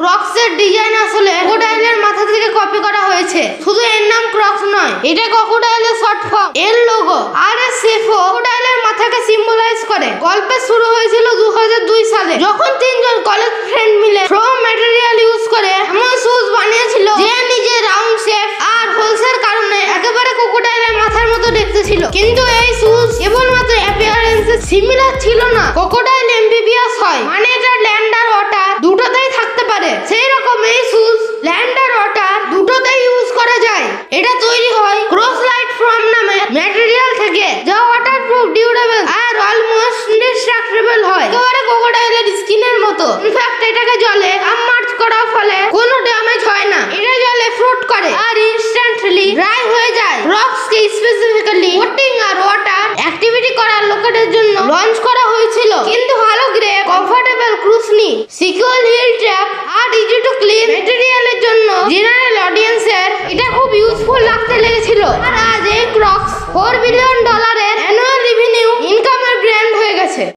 ক্রক্সের design আসলে ক্রোকোডাইলের মাথা থেকে কপি করা হয়েছে। শুধু এর নাম ক্রক্স নয়, এটা ক্রোকোডাইলের শর্ট ফর্ম। এর লোগো RSF ক্রোকোডাইলের মাথাকে সিম্বলাইজ করে। গল্পের শুরু হয়েছিল 2002 সালে, যখন তিনজন কলেজ ফ্রেন্ড মিলে থ্রো ম্যাটেরিয়াল ইউজ করে এমন শুজ বানিয়েছিল যে নিজে রাউন্ড শেপ আর হোলসের কারণে একেবারে ক্রোকোডাইলের মাথার মতো দেখতে ছিল। কিন্তু এই শুজ কেবলমাত্র অ্যাপিয়ারেন্সে সিমিলার ছিল না, ক্রোকোডাইল এমবিবিএস হয়, মানে এটা ল্যান্ড আর ওয়াটার দুটোতেই থাকতে পারে। সেই রকম এই শুজ ল্যান্ড আর ওয়াটার দুটোতেই ইউজ করা যায়। এটা তৈরি হয় ক্রসলাইট ফোম নামে ম্যাটেরিয়াল থেকে, যা ওয়াটারপ্রুফ, ডিউরেবল আর অলমোস্ট ইনডিস্ট্রাক্টেবল হয়, একেবারে ক্রোকোডাইলের স্কিনের মতো। ইনফ্যাক্ট এটাকে জলে সাবমার্জ করার ফলে কোনো ড্যামেজ হয় না। এটা জলে ফ্লোট করে আর ইনস্ট্যান্টলি ড্রাই হয়ে যায়। রক্সকে স্পেসিফিক্যালি কোটিং আর ওয়াটার অ্যাক্টিভিটি করার লোকেদের জন্য লঞ্চ করা হয়েছিল। কিন্তু ভালো গ্রেপ, কমফোর্টেবল ক্রুজনি, সিকিউর হিল ট্র্যাপ আর ইজি টু ক্লিন ম্যাটেরিয়ালের জন্য জেনারেল অডিয়েন্সের এটা খুব ইউজফুল লাগতে লেগেছিল। আর আজ এই ক্রক্স 4 বিলিয়ন